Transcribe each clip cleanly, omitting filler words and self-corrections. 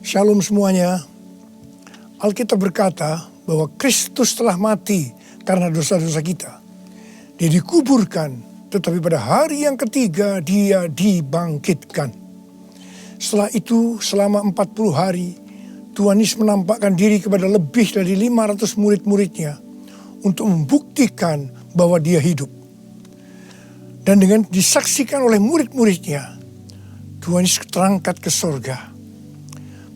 Shalom semuanya. Alkitab berkata bahwa Kristus telah mati karena dosa-dosa kita. Dia dikuburkan, tetapi pada hari yang ketiga dia dibangkitkan. Setelah itu selama 40 hari Tuhan Yesus menampakkan diri kepada lebih dari 500 murid-muridnya untuk membuktikan bahwa dia hidup. Dan dengan disaksikan oleh murid-muridnya, Tuhan Yesus terangkat ke sorga.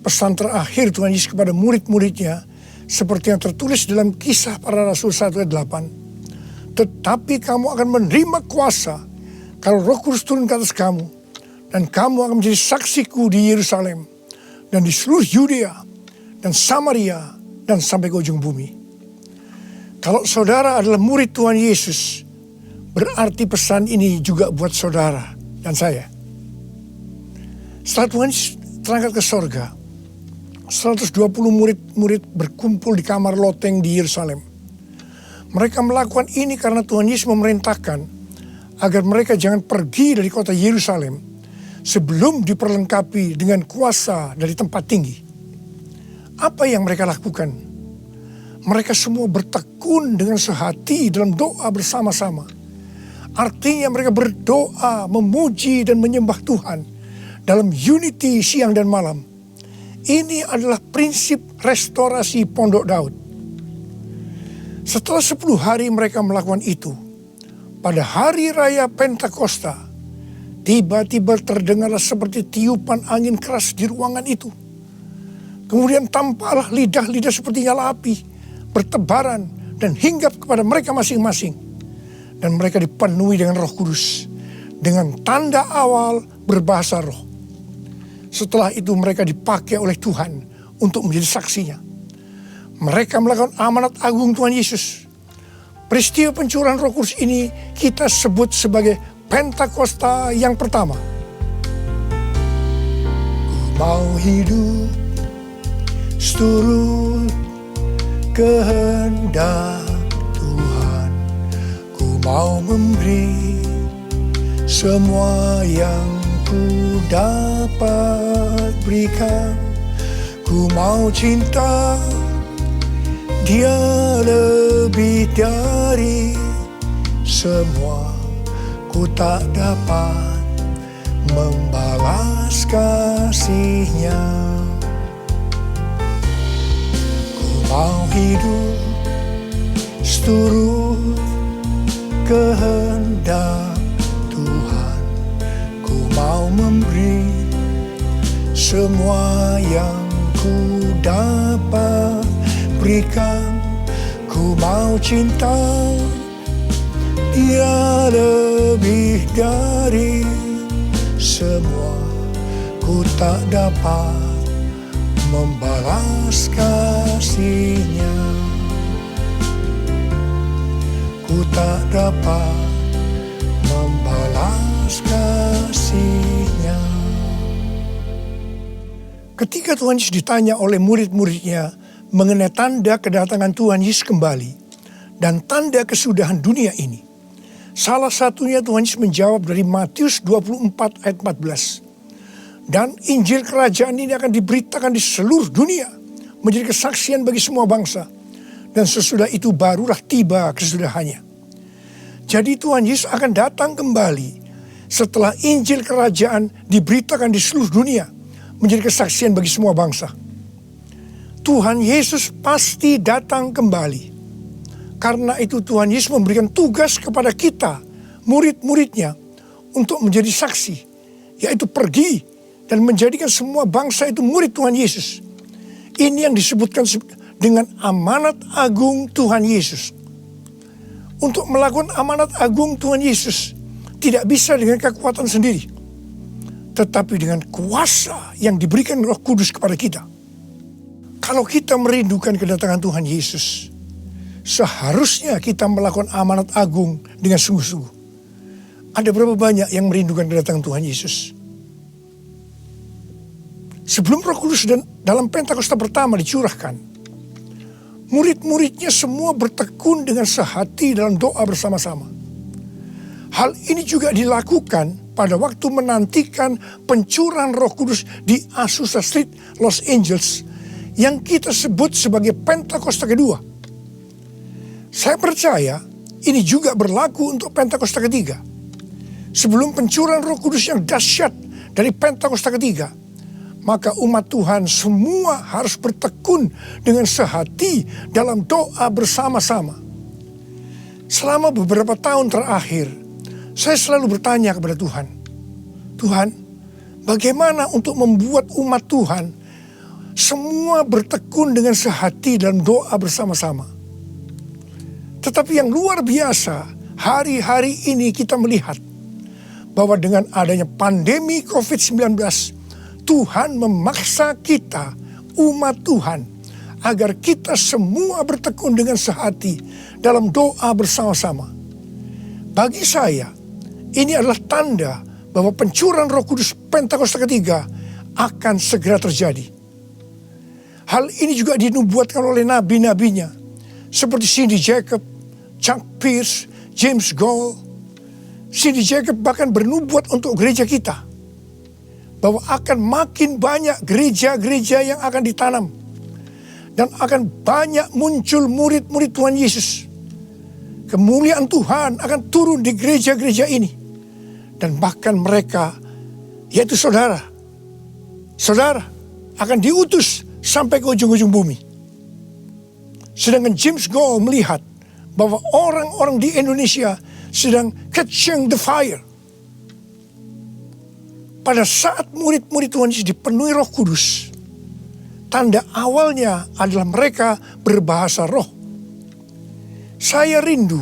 Pesan terakhir Tuhan Yesus kepada murid-muridnya seperti yang tertulis dalam Kisah Para Rasul 1 ayat 8. Tetapi kamu akan menerima kuasa kalau Roh Kudus turun ke atas kamu, dan kamu akan menjadi saksiku di Yerusalem dan di seluruh Yudea dan Samaria dan sampai ke ujung bumi. Kalau saudara adalah murid Tuhan Yesus, berarti pesan ini juga buat saudara dan saya. Setelah Tuhan Yesus terangkat ke sorga, 120 murid-murid berkumpul di kamar loteng di Yerusalem. Mereka melakukan ini karena Tuhan Yesus memerintahkan agar mereka jangan pergi dari kota Yerusalem sebelum diperlengkapi dengan kuasa dari tempat tinggi. Apa yang mereka lakukan? Mereka semua bertekun dengan sehati dalam doa bersama-sama. Artinya mereka berdoa, memuji dan menyembah Tuhan dalam unity siang dan malam. Ini adalah prinsip restorasi Pondok Daud. Setelah 10 hari mereka melakukan itu, pada hari raya Pentakosta, tiba-tiba terdengarlah seperti tiupan angin keras di ruangan itu. Kemudian tampaklah lidah-lidah seperti nyala api, bertebaran dan hinggap kepada mereka masing-masing. Dan mereka dipenuhi dengan Roh Kudus, dengan tanda awal berbahasa roh. Setelah itu mereka dipakai oleh Tuhan untuk menjadi saksinya. Mereka melakukan amanat agung Tuhan Yesus. Peristiwa pencurahan Roh Kudus ini kita sebut sebagai Pentakosta yang pertama. Ku mau hidup seturut kehendak Tuhan. Ku mau memberi semua yang ku dapat berikan. Ku mau cinta Dia lebih dari semua. Ku tak dapat membalas kasih-Nya. Ku mau hidup seturut kehendak Tuhan. Ku mau memberi semua yang ku dapat berikan. Ku mau cinta Dia lebih dari semua. Ku tak dapat membalas kasih-Nya. Ku tak dapat membalas kasih-Nya. Ketika Tuhan Yesus ditanya oleh murid-muridnya mengenai tanda kedatangan Tuhan Yesus kembali dan tanda kesudahan dunia ini, salah satunya Tuhan Yesus menjawab dari Matius 24 ayat 14. Dan Injil Kerajaan ini akan diberitakan di seluruh dunia, menjadi kesaksian bagi semua bangsa. Dan sesudah itu barulah tiba kesudahannya. Jadi Tuhan Yesus akan datang kembali setelah Injil Kerajaan diberitakan di seluruh dunia, menjadi kesaksian bagi semua bangsa. Tuhan Yesus pasti datang kembali. Karena itu Tuhan Yesus memberikan tugas kepada kita, murid-muridnya, untuk menjadi saksi. Yaitu pergi dan menjadikan semua bangsa itu murid Tuhan Yesus. Ini yang disebutkan dengan amanat agung Tuhan Yesus. Untuk melakukan amanat agung Tuhan Yesus tidak bisa dengan kekuatan sendiri, tetapi dengan kuasa yang diberikan Roh Kudus kepada kita. Kalau kita merindukan kedatangan Tuhan Yesus, seharusnya kita melakukan amanat agung dengan sungguh-sungguh. Ada berapa banyak yang merindukan kedatangan Tuhan Yesus? Sebelum Roh Kudus dan dalam Pentakosta pertama dicurahkan, murid-muridnya semua bertekun dengan sehati dalam doa bersama-sama. Hal ini juga dilakukan pada waktu menantikan pencurahan Roh Kudus di Azusa Street, Los Angeles, yang kita sebut sebagai Pentakosta kedua. Saya percaya ini juga berlaku untuk Pentakosta ketiga. Sebelum pencurahan Roh Kudus yang dahsyat dari Pentakosta ketiga, maka umat Tuhan semua harus bertekun dengan sehati dalam doa bersama-sama. Selama beberapa tahun terakhir, saya selalu bertanya kepada Tuhan, Tuhan, bagaimana untuk membuat umat Tuhan semua bertekun dengan sehati dalam doa bersama-sama? Tetapi yang luar biasa, hari-hari ini kita melihat bahwa dengan adanya pandemi COVID-19, Tuhan memaksa kita, umat Tuhan, agar kita semua bertekun dengan sehati dalam doa bersama-sama. Bagi saya, ini adalah tanda bahwa pencurahan Roh Kudus Pentakosta ketiga akan segera terjadi. Hal ini juga dinubuatkan oleh nabi-nabinya, seperti Cindy Jacob, Chuck Pierce, James Goll. Cindy Jacob bahkan bernubuat untuk gereja kita, bahwa akan makin banyak gereja-gereja yang akan ditanam, dan akan banyak muncul murid-murid Tuhan Yesus. Kemuliaan Tuhan akan turun di gereja-gereja ini, dan bahkan mereka, yaitu saudara akan diutus sampai ke ujung-ujung bumi. Sedangkan James Goll melihat bahwa orang-orang di Indonesia sedang catching the fire. Pada saat murid-murid Tuhan Yesus dipenuhi Roh Kudus, tanda awalnya adalah mereka berbahasa roh. Saya rindu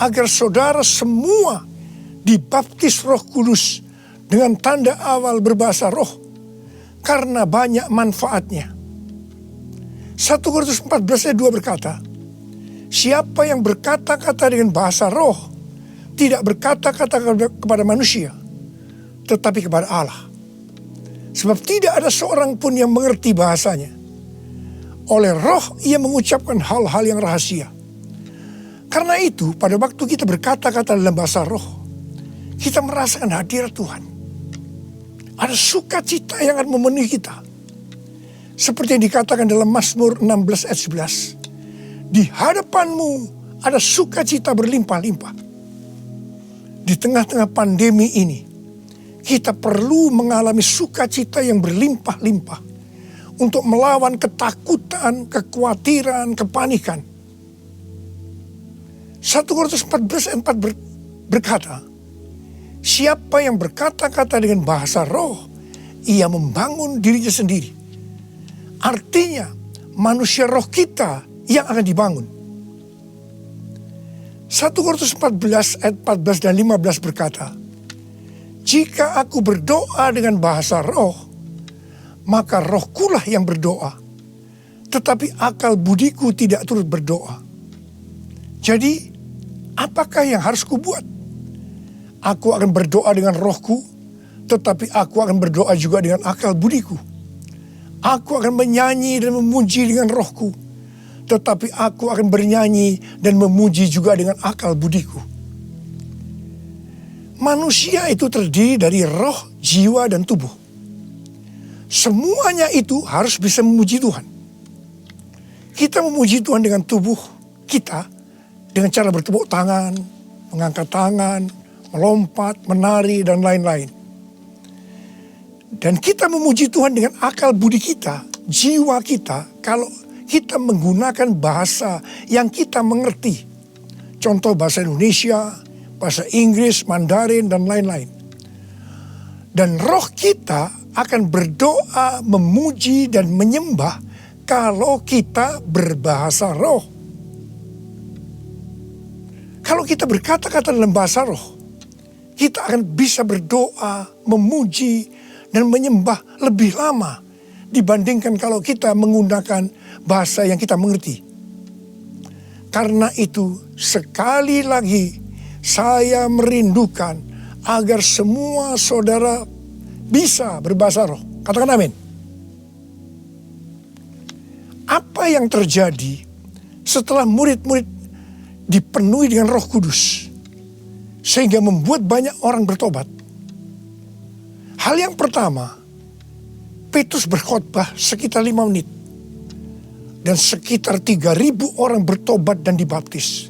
agar saudara semua dibaptis Roh Kudus dengan tanda awal berbahasa roh, karena banyak manfaatnya. 1 Korintus 14 ayat 2 berkata, siapa yang berkata-kata dengan bahasa roh, tidak berkata-kata kepada manusia, tetapi kepada Allah. Sebab tidak ada seorang pun yang mengerti bahasanya. Oleh roh ia mengucapkan hal-hal yang rahasia. Karena itu pada waktu kita berkata-kata dalam bahasa roh, kita merasakan hadirat Tuhan. Ada sukacita yang akan memenuhi kita. Seperti yang dikatakan dalam Mazmur 16 ayat 11. Di hadapanmu ada sukacita berlimpah-limpah. Di tengah-tengah pandemi ini, kita perlu mengalami sukacita yang berlimpah-limpah untuk melawan ketakutan, kekhawatiran, kepanikan. 1 Korintus 14 ayat 4 berkata, siapa yang berkata-kata dengan bahasa roh, ia membangun dirinya sendiri. Artinya, manusia roh kita yang akan dibangun. 1 Korintus 14 ayat 14 dan 15 berkata, jika aku berdoa dengan bahasa roh, maka rohkulah yang berdoa, tetapi akal budiku tidak turut berdoa. Jadi, apakah yang harus kubuat? Aku akan berdoa dengan rohku, tetapi aku akan berdoa juga dengan akal budiku. Aku akan menyanyi dan memuji dengan rohku, tetapi aku akan bernyanyi dan memuji juga dengan akal budiku. Manusia itu terdiri dari roh, jiwa, dan tubuh. Semuanya itu harus bisa memuji Tuhan. Kita memuji Tuhan dengan tubuh kita, dengan cara bertepuk tangan, mengangkat tangan, melompat, menari, dan lain-lain. Dan kita memuji Tuhan dengan akal budi kita, jiwa kita, kalau kita menggunakan bahasa yang kita mengerti. Contoh bahasa Indonesia, bahasa Inggris, Mandarin, dan lain-lain. Dan roh kita akan berdoa, memuji, dan menyembah kalau kita berbahasa roh. Kalau kita berkata-kata dalam bahasa roh, kita akan bisa berdoa, memuji, dan menyembah lebih lama dibandingkan kalau kita menggunakan bahasa yang kita mengerti. Karena itu, sekali lagi saya merindukan agar semua saudara bisa berbahasa roh. Katakan amin. Apa yang terjadi setelah murid-murid dipenuhi dengan Roh Kudus, sehingga membuat banyak orang bertobat? Hal yang pertama, Petrus berkhotbah sekitar 5 menit. Dan sekitar 3.000 orang bertobat dan dibaptis.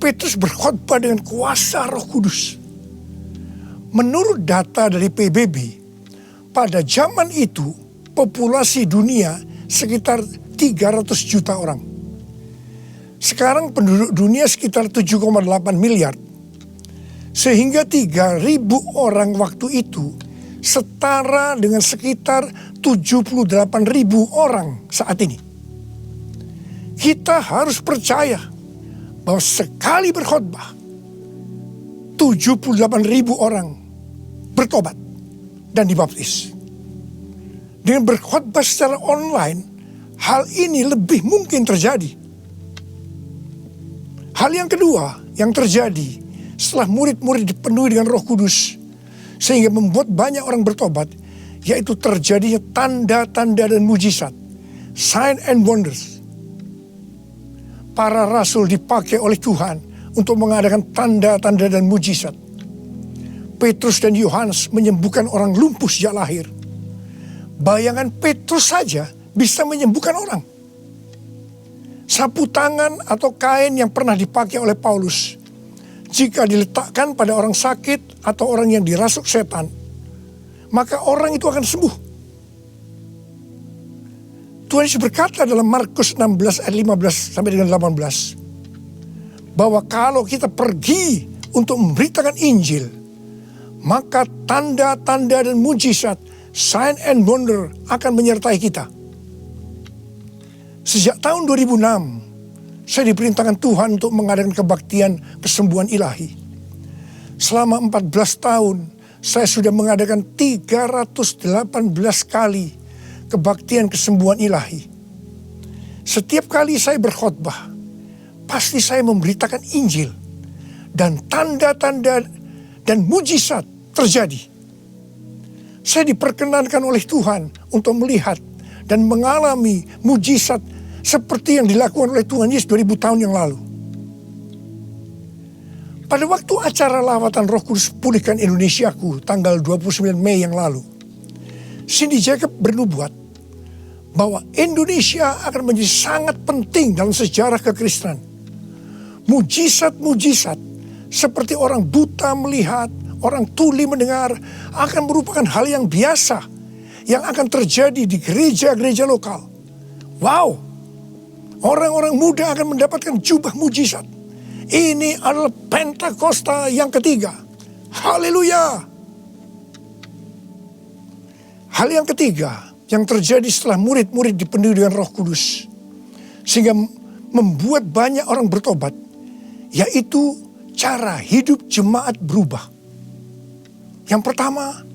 Petrus berkhotbah dengan kuasa Roh Kudus. Menurut data dari PBB, pada zaman itu populasi dunia sekitar 300 juta orang. Sekarang penduduk dunia sekitar 7,8 miliar. Sehingga 3.000 orang waktu itu setara dengan sekitar 78.000 orang saat ini. Kita harus percaya bahwa sekali berkhotbah 78.000 orang bertobat dan dibaptis. Dengan berkhotbah secara online, hal ini lebih mungkin terjadi. Hal yang kedua yang terjadi setelah murid-murid dipenuhi dengan Roh Kudus sehingga membuat banyak orang bertobat, yaitu terjadinya tanda-tanda dan mujizat, sign and wonders. Para rasul dipakai oleh Tuhan untuk mengadakan tanda-tanda dan mujizat. Petrus dan Yohanes menyembuhkan orang lumpuh sejak lahir. Bayangan Petrus saja bisa menyembuhkan orang. Sapu tangan atau kain yang pernah dipakai oleh Paulus, jika diletakkan pada orang sakit atau orang yang dirasuk setan, maka orang itu akan sembuh. Tuhan Yesus berkata dalam Markus 16 ayat 15 sampai dengan 18, bahwa kalau kita pergi untuk memberitakan Injil, maka tanda-tanda dan mujizat, sign and wonder akan menyertai kita. Sejak tahun 2006, saya diperintahkan Tuhan untuk mengadakan kebaktian kesembuhan ilahi. Selama 14 tahun, saya sudah mengadakan 318 kali kebaktian kesembuhan ilahi. Setiap kali saya berkhotbah, pasti saya memberitakan Injil. Dan tanda-tanda dan mujizat terjadi. Saya diperkenankan oleh Tuhan untuk melihat dan mengalami mujizat seperti yang dilakukan oleh Tuhan Yesus 2000 tahun yang lalu. Pada waktu acara lawatan Roh Kudus Pulihkan Indonesiaku tanggal 29 Mei yang lalu, Cindy Jacob bernubuat bahwa Indonesia akan menjadi sangat penting dalam sejarah kekristenan. Mujizat-mujizat seperti orang buta melihat, orang tuli mendengar akan merupakan hal yang biasa yang akan terjadi di gereja-gereja lokal. Wow, orang-orang muda akan mendapatkan jubah mujizat. Ini adalah Pentakosta yang ketiga. Haleluya. Hal yang ketiga yang terjadi setelah murid-murid dipenuhi dengan Roh Kudus, sehingga membuat banyak orang bertobat, yaitu cara hidup jemaat berubah. Yang pertama,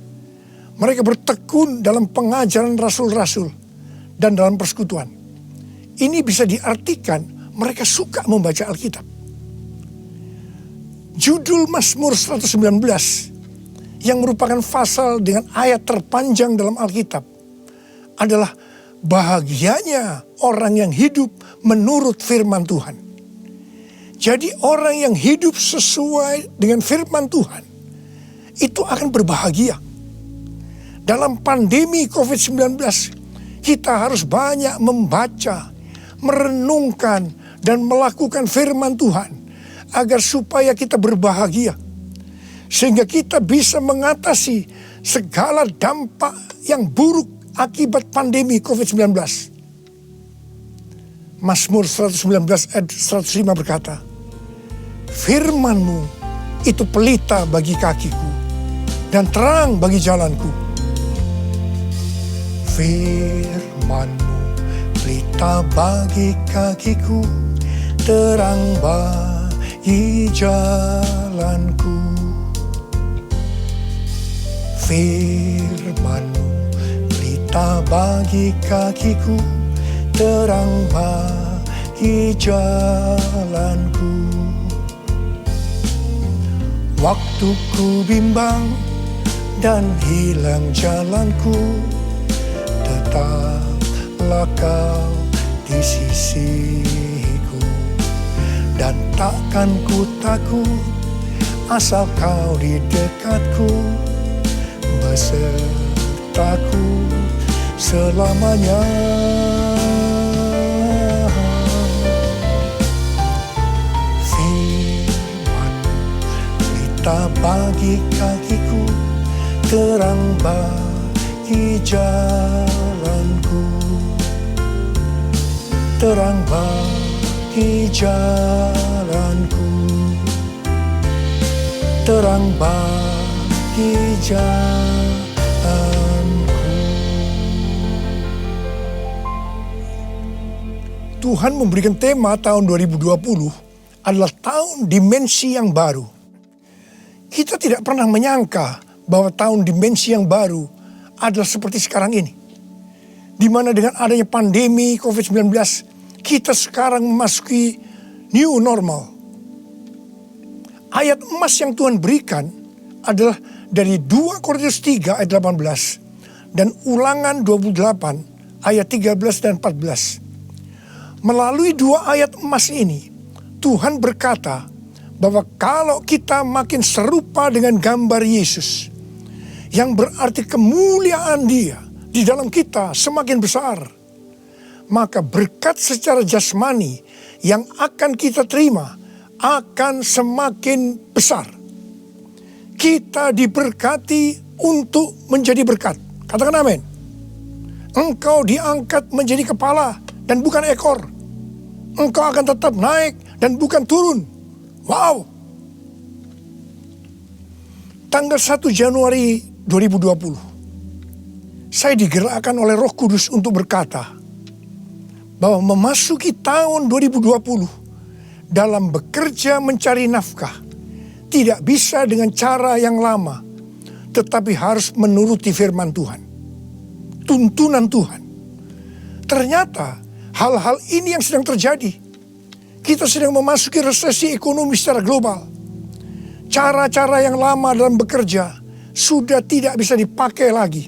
mereka bertekun dalam pengajaran rasul-rasul dan dalam persekutuan. Ini bisa diartikan mereka suka membaca Alkitab. Judul Mazmur 119 yang merupakan pasal dengan ayat terpanjang dalam Alkitab adalah bahagianya orang yang hidup menurut firman Tuhan. Jadi orang yang hidup sesuai dengan firman Tuhan itu akan berbahagia. Dalam pandemi COVID-19 kita harus banyak membaca, merenungkan dan melakukan firman Tuhan agar supaya kita berbahagia. Sehingga kita bisa mengatasi segala dampak yang buruk akibat pandemi COVID-19. Mazmur 119 ayat 105 berkata, firman-Mu itu pelita bagi kakiku dan terang bagi jalanku. Firman-Mu pelita bagi kakiku, terang bagi jalanku. Firman-Mu pelita bagi kakiku, terang bagi jalanku. Waktu ku bimbang dan hilang jalanku, tetaplah Kau di sisiku. Dan takkan ku takut asal Kau di dekatku, besertaku selamanya. Firman berita bagi kakiku, terang bagi jalanku, terang bagi jalanku, terang bagi jalanku. Tuhan memberikan tema tahun 2020 adalah tahun dimensi yang baru. Kita tidak pernah menyangka bahwa tahun dimensi yang baru adalah seperti sekarang ini, di mana dengan adanya pandemi COVID-19, kita sekarang memasuki new normal. Ayat emas yang Tuhan berikan adalah dari 2 Korintus 3 ayat 18 dan Ulangan 28 ayat 13 dan 14. Melalui 2 ayat emas ini, Tuhan berkata bahwa kalau kita makin serupa dengan gambar Yesus, yang berarti kemuliaan Dia di dalam kita semakin besar, maka berkat secara jasmani yang akan kita terima akan semakin besar. Kita diberkati untuk menjadi berkat. Katakan amin. Engkau diangkat menjadi kepala dan bukan ekor. Engkau akan tetap naik dan bukan turun. Wow. Tanggal 1 Januari 2020, saya digerakkan oleh Roh Kudus untuk berkata bahwa memasuki tahun 2020 dalam bekerja mencari nafkah tidak bisa dengan cara yang lama, tetapi harus menuruti firman Tuhan, tuntunan Tuhan. Ternyata hal-hal ini yang sedang terjadi. Kita sedang memasuki resesi ekonomi secara global. Cara-cara yang lama dalam bekerja sudah tidak bisa dipakai lagi.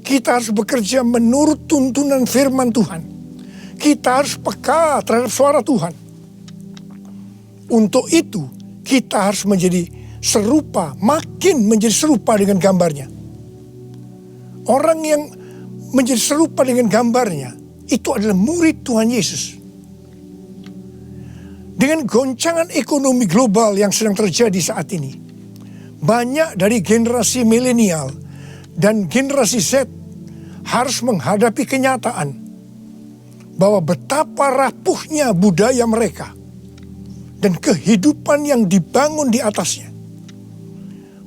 Kita harus bekerja menurut tuntunan firman Tuhan. Kita harus peka terhadap suara Tuhan. Untuk itu, kita harus menjadi serupa, makin menjadi serupa dengan gambarnya. Orang yang menjadi serupa dengan gambarnya, itu adalah murid Tuhan Yesus. Dengan goncangan ekonomi global yang sedang terjadi saat ini, banyak dari generasi milenial dan generasi Z harus menghadapi kenyataan bahwa betapa rapuhnya budaya mereka dan kehidupan yang dibangun di atasnya.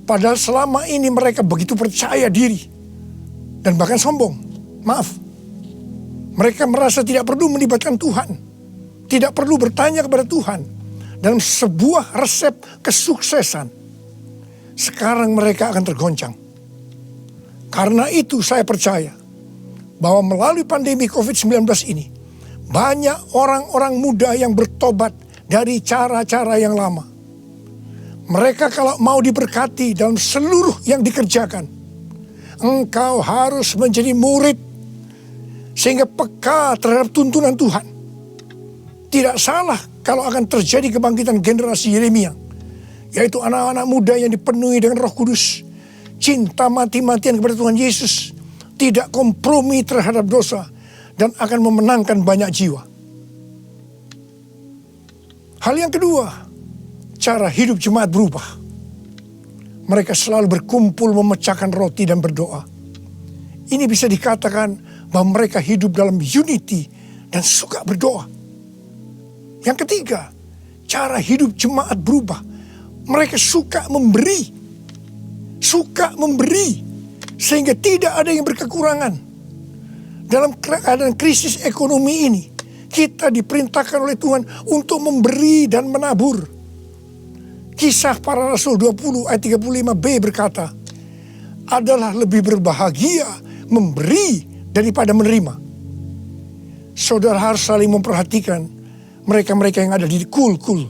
Padahal selama ini mereka begitu percaya diri dan bahkan sombong. Maaf, mereka merasa tidak perlu melibatkan Tuhan, tidak perlu bertanya kepada Tuhan dalam sebuah resep kesuksesan. Sekarang mereka akan tergoncang. Karena itu saya percaya bahwa melalui pandemi COVID-19 ini, banyak orang-orang muda yang bertobat dari cara-cara yang lama. Mereka kalau mau diberkati dalam seluruh yang dikerjakan, engkau harus menjadi murid sehingga peka terhadap tuntunan Tuhan. Tidak salah kalau akan terjadi kebangkitan generasi Yeremia, yaitu anak-anak muda yang dipenuhi dengan Roh Kudus, cinta mati-matian kepada Tuhan Yesus, tidak kompromi terhadap dosa, dan akan memenangkan banyak jiwa. Hal yang kedua, cara hidup jemaat berubah. Mereka selalu berkumpul memecahkan roti dan berdoa. Ini bisa dikatakan bahwa mereka hidup dalam unity dan suka berdoa. Yang ketiga, cara hidup jemaat berubah. Mereka suka memberi. Suka memberi. Sehingga tidak ada yang berkekurangan. Dalam keadaan krisis ekonomi ini, kita diperintahkan oleh Tuhan untuk memberi dan menabur. Kisah Para Rasul 20 ayat 35b berkata, adalah lebih berbahagia memberi daripada menerima. Saudara harus saling memperhatikan mereka-mereka yang ada di kul-kul.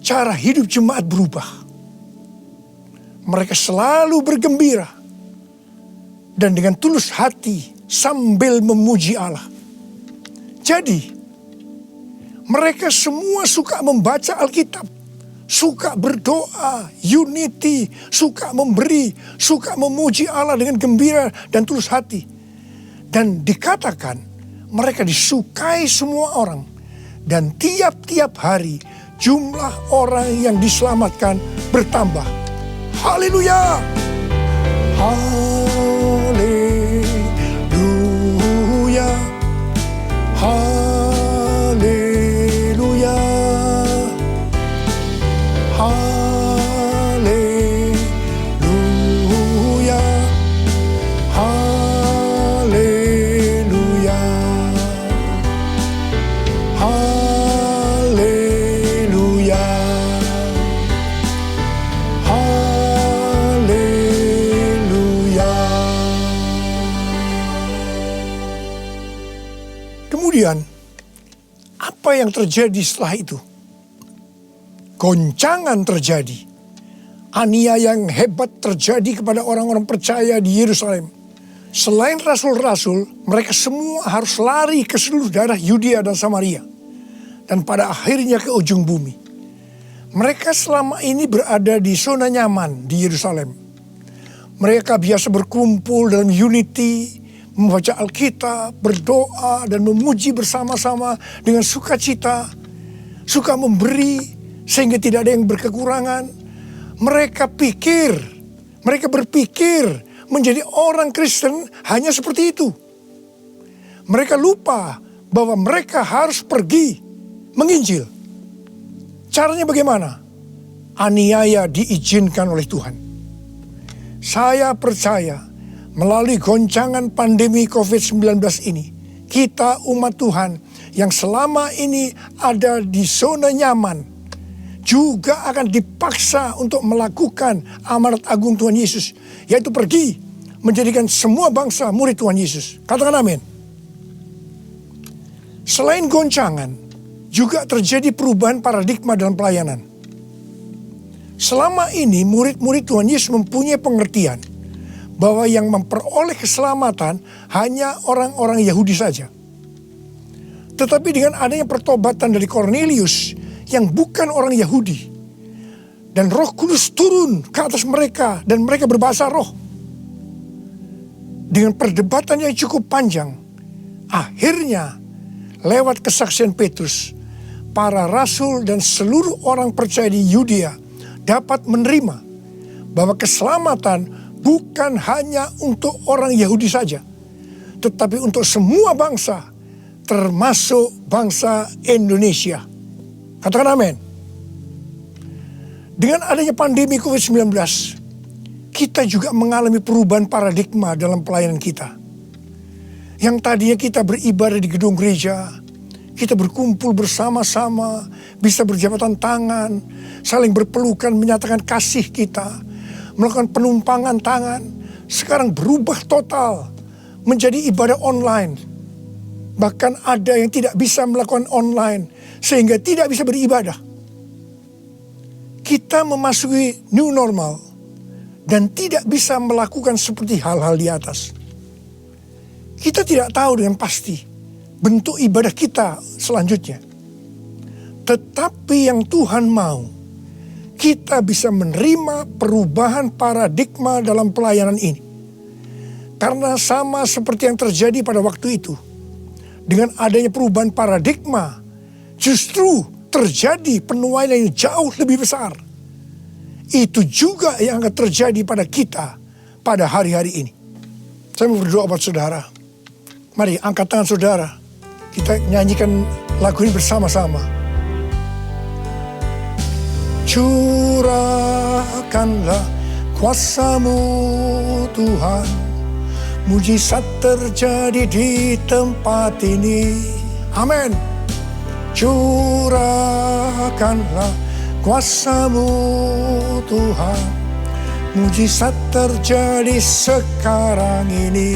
Cara hidup jemaat berubah. Mereka selalu bergembira dan dengan tulus hati sambil memuji Allah. Jadi, mereka semua suka membaca Alkitab, suka berdoa, unity, suka memberi, suka memuji Allah dengan gembira dan tulus hati. Dan dikatakan mereka disukai semua orang. Dan tiap-tiap hari jumlah orang yang diselamatkan bertambah. Haleluya! Haleluya! Haleluya! Haleluya! Haleluya! Haleluya! Haleluya! Kemudian, apa yang terjadi setelah itu? Goncangan terjadi. Aniaya yang hebat terjadi kepada orang-orang percaya di Yerusalem. Selain rasul-rasul, mereka semua harus lari ke seluruh daerah Yudea dan Samaria. Dan pada akhirnya ke ujung bumi. Mereka selama ini berada di zona nyaman di Yerusalem. Mereka biasa berkumpul dalam unity, membaca Alkitab, berdoa, dan memuji bersama-sama dengan sukacita. Suka memberi, sehingga tidak ada yang berkekurangan. Mereka berpikir menjadi orang Kristen hanya seperti itu. Mereka lupa bahwa mereka harus pergi menginjil. Caranya bagaimana? Aniaya diizinkan oleh Tuhan. Saya percaya melalui goncangan pandemi COVID-19 ini, kita umat Tuhan yang selama ini ada di zona nyaman, juga akan dipaksa untuk melakukan amanat agung Tuhan Yesus, yaitu pergi menjadikan semua bangsa murid Tuhan Yesus. Katakan amin. Selain goncangan, juga terjadi perubahan paradigma dalam pelayanan. Selama ini murid-murid Tuhan Yesus mempunyai pengertian bahwa yang memperoleh keselamatan hanya orang-orang Yahudi saja. Tetapi dengan adanya pertobatan dari Kornelius yang bukan orang Yahudi, dan Roh Kudus turun ke atas mereka dan mereka berbahasa roh. Dengan perdebatan yang cukup panjang, akhirnya lewat kesaksian Petrus, para rasul dan seluruh orang percaya di Yudea dapat menerima bahwa keselamatan bukan hanya untuk orang Yahudi saja, tetapi untuk semua bangsa, termasuk bangsa Indonesia. Katakan amin. Dengan adanya pandemi COVID-19, kita juga mengalami perubahan paradigma dalam pelayanan kita. Yang tadinya kita beribadah di gedung gereja, kita berkumpul bersama-sama, bisa berjabatan tangan, saling berpelukan, menyatakan kasih kita, melakukan penumpangan tangan. Sekarang berubah total menjadi ibadah online. Bahkan ada yang tidak bisa melakukan online, sehingga tidak bisa beribadah. Kita memasuki new normal dan tidak bisa melakukan seperti hal-hal di atas. Kita tidak tahu dengan pasti bentuk ibadah kita selanjutnya. Tetapi yang Tuhan mau, kita bisa menerima perubahan paradigma dalam pelayanan ini. Karena sama seperti yang terjadi pada waktu itu, dengan adanya perubahan paradigma, justru terjadi penuaian yang jauh lebih besar. Itu juga yang akan terjadi pada kita pada hari-hari ini. Saya mau berdoa buat saudara. Mari angkat tangan saudara. Kita nyanyikan lagu ini bersama-sama. Curahkanlah kuasa-Mu Tuhan. Mujizat terjadi di tempat ini. Amin. Curahkanlah kuasa-Mu Tuhan. Mujizat terjadi sekarang ini.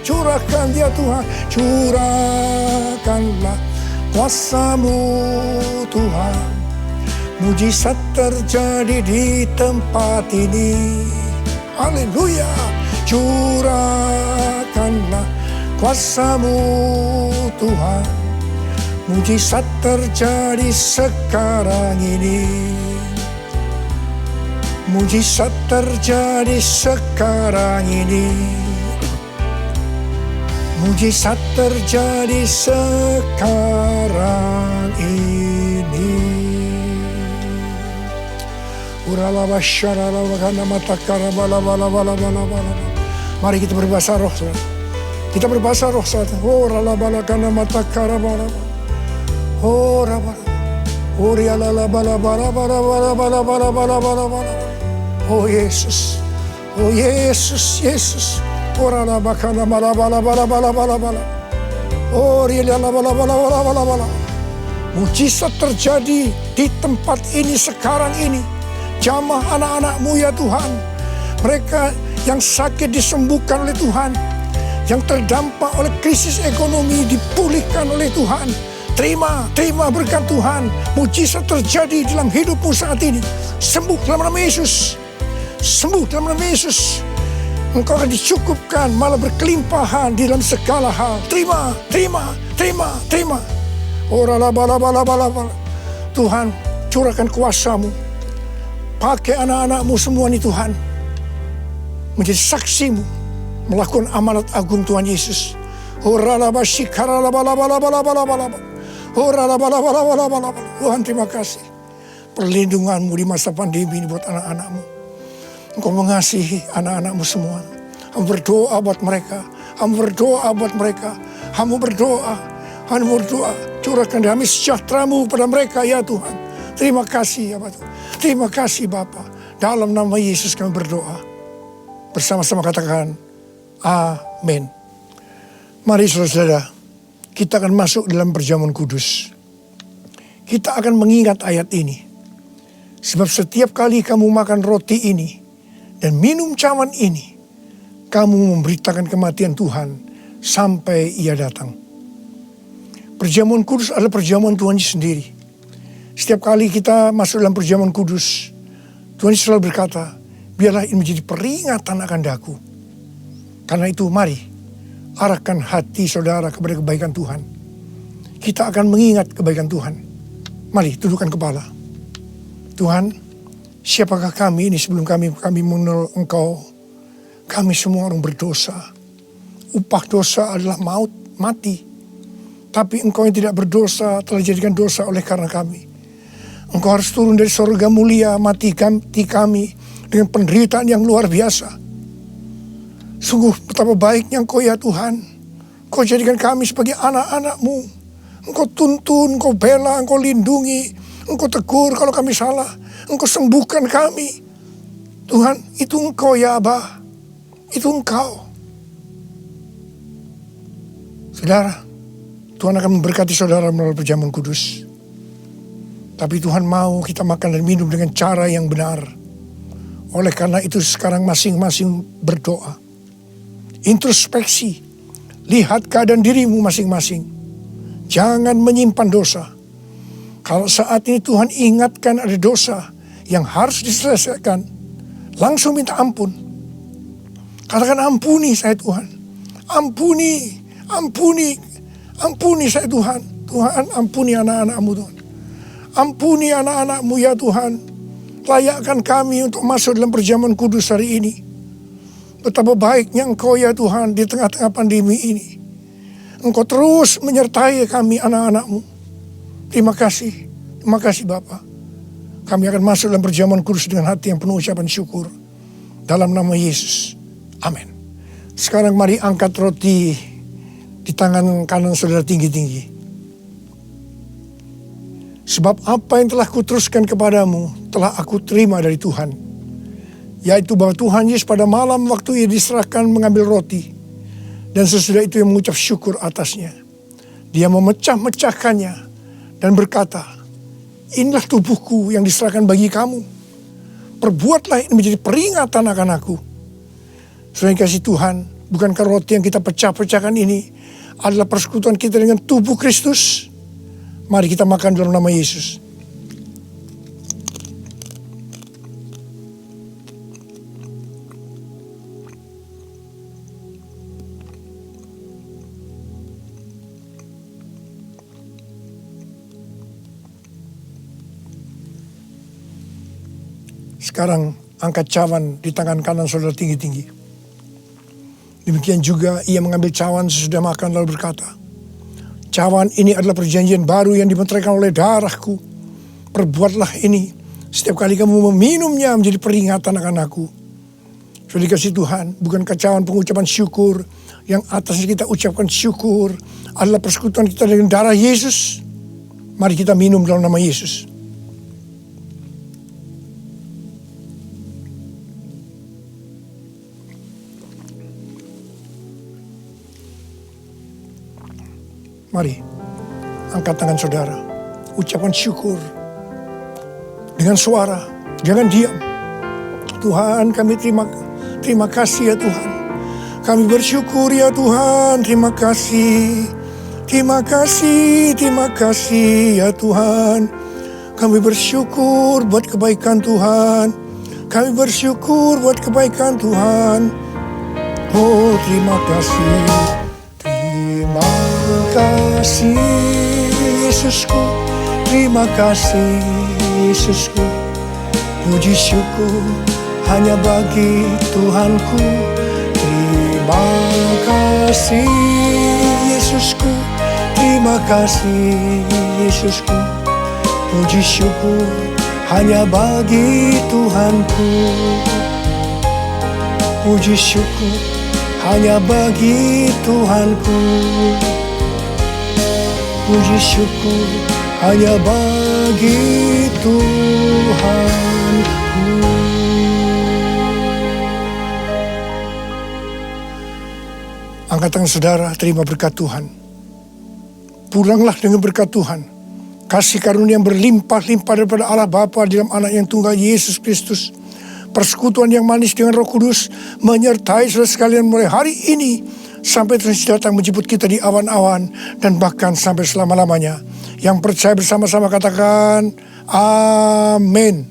Curahkan dia Tuhan. Curahkanlah kuasa-Mu Tuhan. Mujizat terjadi di tempat ini. Haleluya. Curahkanlah kuasa-Mu Tuhan. Mujizat terjadi sekarang ini. Mujizat terjadi sekarang ini. Mujizat terjadi sekarang ini. Mari kita berbahasa roh, saudara. Kita berbahasa roh, saudara. Oh Yesus, oh Yesus, Yesus. Mujizat terjadi di tempat ini sekarang ini. Jamah anak-anak-Mu ya Tuhan. Mereka yang sakit disembuhkan oleh Tuhan. Yang terdampak oleh krisis ekonomi dipulihkan oleh Tuhan. Terima berkat Tuhan. Mujizat terjadi dalam hidupmu saat ini. Sembuh dalam nama Yesus. Sembuh dalam nama Yesus. Engkau akan dicukupkan, malah berkelimpahan di dalam segala hal. Terima. Tuhan, curahkan kuasa-Mu. Pakai anak-anak-Mu semua nih Tuhan. Menjadi saksi-Mu. Melakukan amanat agung Tuhan Yesus. Tuhan, terima kasih. Perlindungan-Mu di masa pandemi ini buat anak-anak-Mu. Engkau mengasihi anak-anak-Mu semua. Hamba berdoa buat mereka. Hamba berdoa. Curahkan damai sejahtera-Mu pada mereka ya Tuhan. Terima kasih ya Bapak. Terima kasih Bapa. Dalam nama Yesus kami berdoa. Bersama-sama katakan amin. Mari saudara-saudara, kita akan masuk dalam perjamuan kudus. Kita akan mengingat ayat ini. Sebab setiap kali kamu makan roti ini dan minum cawan ini, kamu memberitakan kematian Tuhan sampai Ia datang. Perjamuan kudus adalah perjamuan Tuhan Yesus sendiri. Setiap kali kita masuk dalam perjamuan kudus, Tuhan Yesus selalu berkata, biarlah ini menjadi peringatan akan daku. Karena itu mari, arahkan hati saudara kepada kebaikan Tuhan. Kita akan mengingat kebaikan Tuhan. Mari tundukkan kepala. Tuhan, siapakah kami ini sebelum kami mengenal Engkau? Kami semua orang berdosa. Upah dosa adalah maut, mati. Tapi Engkau yang tidak berdosa telah dijadikan dosa oleh karena kami. Engkau harus turun dari surga mulia, mati kami dengan penderitaan yang luar biasa. Sungguh betapa baiknya Engkau ya Tuhan. Engkau jadikan kami sebagai anak-anak-Mu. Engkau tuntun, Engkau bela, Engkau lindungi. Engkau tegur kalau kami salah. Engkau sembuhkan kami. Tuhan, itu Engkau ya Abah. Itu Engkau. Saudara, Tuhan akan memberkati saudara melalui perjamuan kudus. Tapi Tuhan mau kita makan dan minum dengan cara yang benar. Oleh karena itu sekarang masing-masing berdoa. Introspeksi. Lihat keadaan dirimu masing-masing. Jangan menyimpan dosa. Kalau saat ini Tuhan ingatkan ada dosa yang harus diselesaikan, langsung minta ampun. Katakan ampuni saya Tuhan. Ampuni saya Tuhan. Tuhan ampuni anak-anak-Mu Tuhan. Ampuni anak-anak-Mu ya Tuhan. Layakkan kami untuk masuk dalam perjamuan kudus hari ini. Betapa baiknya Engkau ya Tuhan di tengah-tengah pandemi ini. Engkau terus menyertai kami anak-anak-Mu. Terima kasih Bapa. Kami akan masuk dalam perjamuan kudus dengan hati yang penuh ucapan syukur. Dalam nama Yesus. Amin. Sekarang mari angkat roti di tangan kanan saudara tinggi-tinggi. Sebab apa yang telah kuteruskan kepadamu telah aku terima dari Tuhan. Yaitu bahwa Tuhan Yesus pada malam waktu Ia diserahkan mengambil roti. Dan sesudah itu Ia mengucap syukur atasnya. Dia memecah-mecahkannya dan berkata, inilah tubuhku yang diserahkan bagi kamu. Perbuatlah ini menjadi peringatan akan aku. Selain kasih Tuhan, bukankah roti yang kita pecah-pecahkan ini adalah persekutuan kita dengan tubuh Kristus? Mari kita makan dalam nama Yesus. Sekarang angkat cawan di tangan kanan saudara tinggi-tinggi. Demikian juga ia mengambil cawan sesudah makan lalu berkata, cawan ini adalah perjanjian baru yang dimeteraikan oleh darahku. Perbuatlah ini setiap kali kamu meminumnya menjadi peringatan akan aku. Sudah dikasih Tuhan, bukankah cawan pengucapan syukur yang atasnya kita ucapkan syukur adalah persekutuan kita dengan darah Yesus? Mari kita minum dalam nama Yesus. Mari, angkat tangan saudara, ucapkan syukur dengan suara, jangan diam. Tuhan, kami terima kasih ya Tuhan. Kami bersyukur ya Tuhan, terima kasih. Terima kasih ya Tuhan. Kami bersyukur buat kebaikan Tuhan. Kami bersyukur buat kebaikan Tuhan. Oh, terima kasih. Terima kasih Yesusku. Terima kasih Yesusku. Puji syukur hanya bagi Tuhanku. Terima kasih Yesusku. Terima kasih Yesusku. Puji syukur hanya bagi Tuhanku. Puji syukur hanya bagi Tuhanku. Puji syukur hanya bagi Tuhanku. Angkat tangan saudara, terima berkat Tuhan. Pulanglah dengan berkat Tuhan. Kasih karunia yang berlimpah-limpah daripada Allah Bapa di dalam anak yang tunggal Yesus Kristus. Persekutuan yang manis dengan Roh Kudus menyertai saudara sekalian mulai hari ini sampai terus datang menjemput kita di awan-awan dan bahkan sampai selama-lamanya. Yang percaya bersama-sama katakan amin.